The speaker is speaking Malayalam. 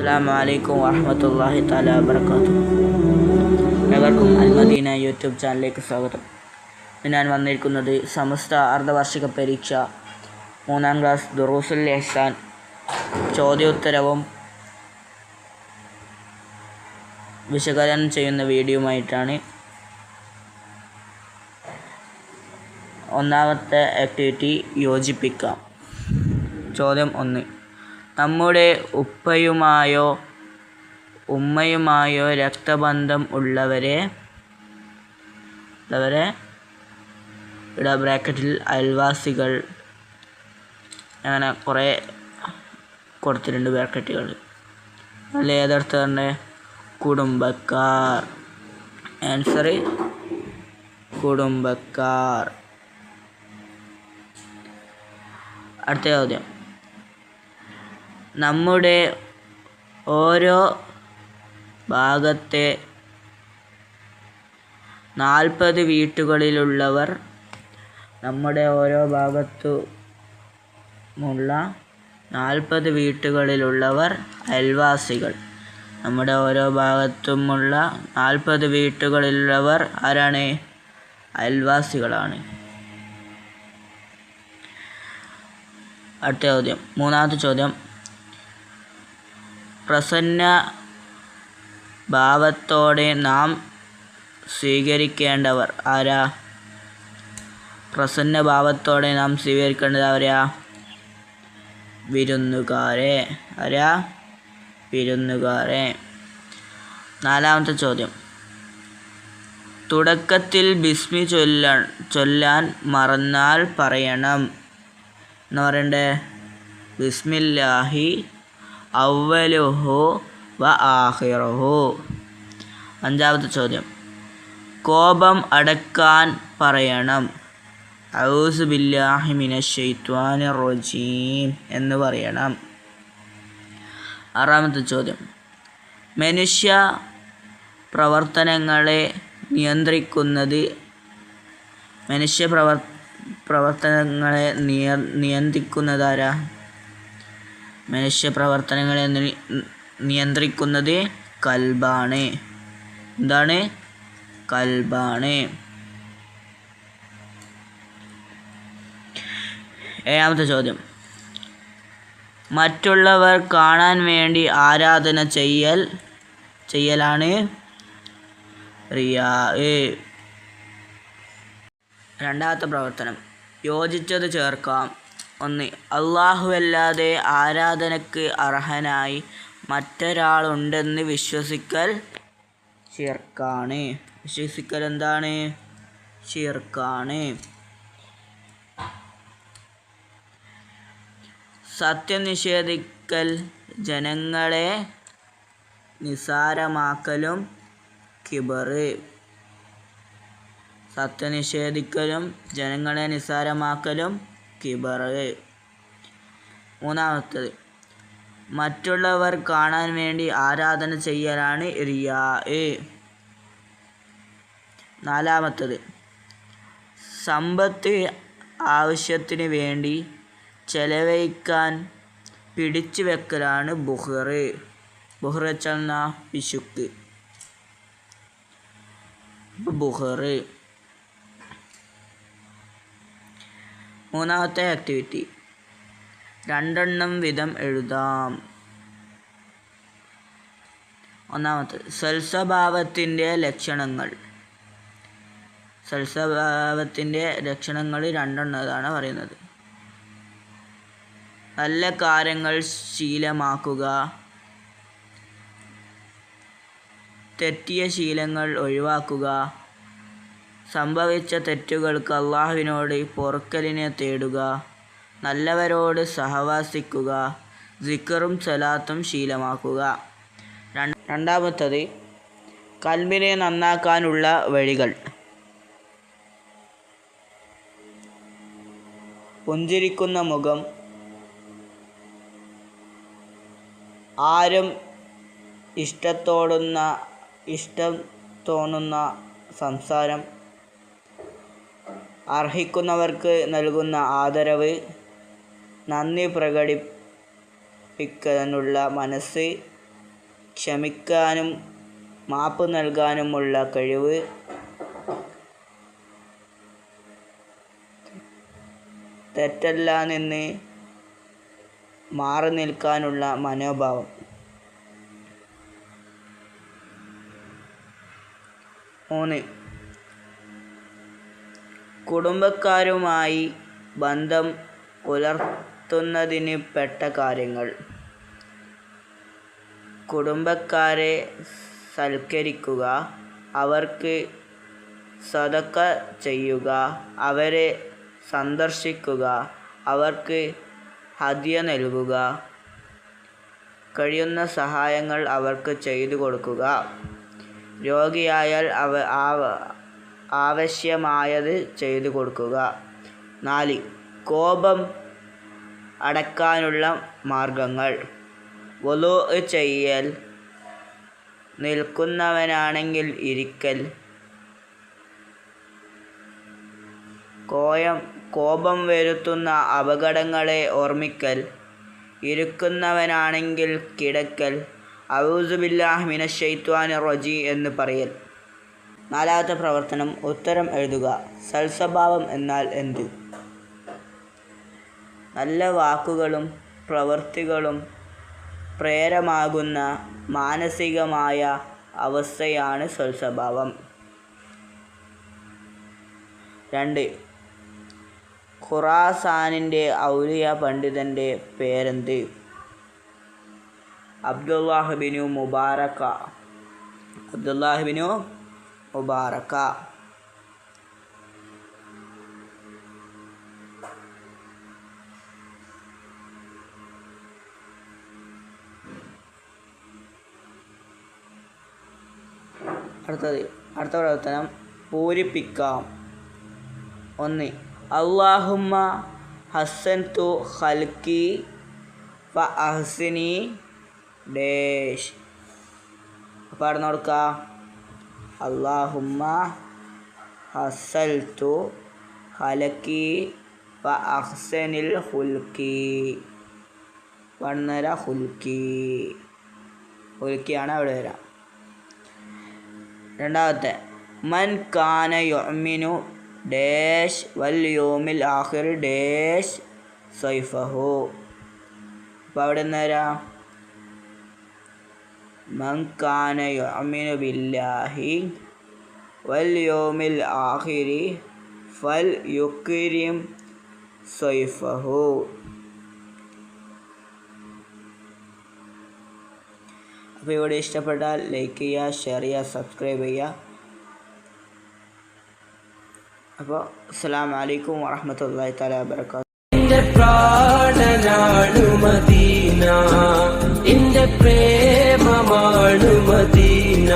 അസ്സലാമു അലൈക്കും വറഹ്മത്തുള്ളാഹി തആല വബറകാതുഹു. ഏവർക്കും അൽമദീന യൂട്യൂബ് ചാനലിലേക്ക് സ്വാഗതം. ഞാൻ വന്നിരിക്കുന്നത് സമസ്ത അർദ്ധവാർഷിക പരീക്ഷ 3ാം ക്ലാസ് ദുറൂസുൽ ഇഹ്സാൻ ചോദ്യോത്തരവും വിശകലനം ചെയ്യുന്ന വീഡിയോയുമായിട്ടാണ്. ഒന്നാമത്തെ ആക്ടിവിറ്റി യോജിപ്പിക്കാം. ചോദ്യം 1. നമ്മുടെ ഉപ്പയുമായോ ഉമ്മയുമായോ രക്തബന്ധം ഉള്ളവരെ ഇവിടെ ബ്രാക്കറ്റിൽ അയൽവാസികൾ അങ്ങനെ കുറേ കൊടുത്തിട്ടുണ്ട് ബ്രാക്കറ്റുകൾ. അതിൽ ഏതർത്ഥമുണ്ട്? കുടുംബക്കാർ. ആൻസർ കുടുംബക്കാർ. അടുത്ത ചോദ്യം. നമ്മുടെ ഓരോ ഭാഗത്തെ 40 വീട്ടുകളിലുള്ളവർ നമ്മുടെ ഓരോ ഭാഗത്തുമുള്ള 40 വീട്ടുകളിലുള്ളവർ അയൽവാസികൾ. നമ്മുടെ ഓരോ ഭാഗത്തുമുള്ള 40 വീട്ടുകളിലുള്ളവർ ആരാണ്? അയൽവാസികളാണ്. അടുത്ത ചോദ്യം, മൂന്നാമത്തെ ചോദ്യം. പ്രസന്ന ഭാവത്തോടെ നാം സ്വീകരിക്കേണ്ടവർ ആരാ? പ്രസന്ന ഭാവത്തോടെ നാം സ്വീകരിക്കേണ്ടത് ആരാ? വിരുന്നുകാരെ. ആരാ? വിരുന്നുകാരെ. നാലാമത്തെ ചോദ്യം. തുടക്കത്തിൽ ബിസ്മി ചൊല്ലാൻ മറന്നാൽ പറയണം എന്ന് പറയണ്ടേ? ബിസ്മില്ലാഹി അവ്വലുഹു വ ആഖിറുഹു. അഞ്ചാമത്തെ ചോദ്യം. കോപം അടക്കാൻ പറയണം. ഔസു ബില്ലാഹി മിനശ് ശൈത്വാനിർ റജീം എന്ന് പറയണം. ആറാമത്തെ ചോദ്യം. മനുഷ്യ പ്രവർത്തനങ്ങളെ നിയന്ത്രിക്കുന്നത് നിയന്ത്രിക്കുന്നതാരാ? മനുഷ്യ പ്രവർത്തനങ്ങളെ നിയന്ത്രിക്കുന്നത് കൽബാണ്. എന്താണ്? കൽബാണ്. ഏഴാമത്തെ ചോദ്യം. മറ്റുള്ളവർ കാണാൻ വേണ്ടി ആരാധന ചെയ്യലാണ് റിയാ. രണ്ടാമത്തെ പ്രവർത്തനം. യോജിച്ചത് ചേർക്കാം. 1. അല്ലാഹുവല്ലാതെ ആരാധനയ്ക്ക് അർഹനായി മറ്റൊരാളുണ്ടെന്ന് വിശ്വസിക്കൽ ശിർക്കാണ്. വിശ്വസിക്കൽ എന്താണ്? ശിർക്കാണ്. സത്യം നിഷേധിക്കൽ ജനങ്ങളെ നിസാരമാക്കലും കിബറ്. സത്യനിഷേധിക്കലും ജനങ്ങളെ നിസാരമാക്കലും കിബറ്. മൂന്നാമത്തേത്. മറ്റുള്ളവർ കാണാൻ വേണ്ടി ആരാധന ചെയ്യലാണ് റിയാ. നാലാമത്തേത്. സമ്പത്ത് ആവശ്യത്തിന് വേണ്ടി ചെലവഴിക്കാൻ പിടിച്ചു വെക്കലാണ് ബുഹ്റ്. ബുഹ്റ് വെച്ചാൽ പിശുക്ക്. ബുഹ്റ്. മൂന്നാമത്തെ ആക്ടിവിറ്റി. 2 വീതം എഴുതാം. ഒന്നാമത്തെ. സൽസ്വഭാവത്തിൻ്റെ ലക്ഷണങ്ങൾ. സൽസ്വഭാവത്തിൻ്റെ ലക്ഷണങ്ങൾ 2 പറയുന്നത്. നല്ല കാര്യങ്ങൾ ശീലമാക്കുക, തെറ്റിയ ശീലങ്ങൾ ഒഴിവാക്കുക, സംഭവിച്ച തെറ്റുകൾക്ക് അള്ളാഹുവിനോട് പൊറുക്കലിനെ തേടുക, നല്ലവരോട് സഹവാസിക്കുക, സിക്റും സ്വലാത്തും ശീലമാക്കുക. രണ്ടാമത്തത്. കൽബിനെ നന്നാക്കാനുള്ള വഴികൾ. പുഞ്ചിരിക്കുന്ന മുഖം, ആരും ഇഷ്ടം തോന്നുന്ന സംസാരം, അർഹിക്കുന്നവർക്ക് നൽകുന്ന ആദരവ്, നന്ദി പ്രകടിപ്പിക്കാനുള്ള മനസ്സ്, ക്ഷമിക്കാനും മാപ്പ് നൽകാനുമുള്ള കഴിവ്, തെറ്റെല്ലാം നിന്ന് മാറി നിൽക്കാനുള്ള മനോഭാവം. 3. കുടുംബക്കാരുമായി ബന്ധം പുലർത്തുന്നതിന് പെട്ട കാര്യങ്ങൾ. കുടുംബക്കാരെ സൽക്കരിക്കുക, അവർക്ക് സദഖ ചെയ്യുക, അവരെ സന്ദർശിക്കുക, അവർക്ക് ഹദിയ നൽകുക, കഴിയുന്ന സഹായങ്ങൾ അവർക്ക് ചെയ്തു കൊടുക്കുക, രോഗിയായാൽ ആവശ്യമായത് ചെയ്തു കൊടുക്കുക. 4. കോപം അടക്കാനുള്ള മാർഗങ്ങൾ. വുളൂഅ് ചെയ്യൽ, നിൽക്കുന്നവനാണെങ്കിൽ ഇരിക്കൽ, കോപം വരുത്തുന്ന അപകടങ്ങളെ ഓർമ്മിക്കൽ, ഇരിക്കുന്നവനാണെങ്കിൽ കിടക്കൽ, അഊസു ബില്ലാഹി മിനശ് ശൈത്വാനിർ റജീം എന്ന് പറയൽ. 4. പ്രവർത്തനം. ഉത്തരം എഴുതുക. സൽസ്വഭാവം എന്നാൽ എന്ത്? നല്ല വാക്കുകളും പ്രവൃത്തികളും പ്രേരമാകുന്ന മാനസികമായ അവസ്ഥയാണ് സൽസ്വഭാവം. 2. ഖുറാസാനിൻ്റെ ഔലിയ പണ്ഡിതൻ്റെ പേരെന്ത്? അബ്ദുല്ലാഹ് ബിനു മുബാറക. അടുത്ത പ്രവർത്തനം പൂരിപ്പിക്കാം. 1. അല്ലാഹുമ്മ ഹസ്സൻതു ഖൽഖി ഫ അഹ്സിനി ഡേഷ്. പറഞ്ഞു കൊടുക്കുക. അല്ലാഹുമ്മ ഹസ്സൽതു ഖൽഖി ഫ അഹ്സനിൽ ഖുൽഖി. വണ്ണര ഹുൽക്കിയാണ് അവിടെ വരാം. 2. മൻ കാന യുഅ്മിനു ഡേഷ് വൽ യൗമിൽ ആഖിർ ഡേഷ് സൈഫഹു. അപ്പോൾ അവിടെ നിന്ന് വരാം. മൻ കാന യുഅ്മിനു ബില്ലാഹി വൽ യൗമിൽ ആഖിരി ഫൽ യുക്രിം സൈഫഹു. അപ്പോൾ ഇവിടെ ഇഷ്ടപ്പെട്ടാൽ ലൈക്ക് ചെയ്യുക, ഷെയർ ചെയ്യുക, സബ്സ്ക്രൈബ് ചെയ്യുക. അപ്പോൾ അസ്സലാമു അലൈക്കും വറഹ്മത്തുള്ളാഹി തആല വബറകാതുഹു. എൻ്റെ പ്രാണനാണു മദീന, എൻ്റെ പ്രേമമാണു മദീന.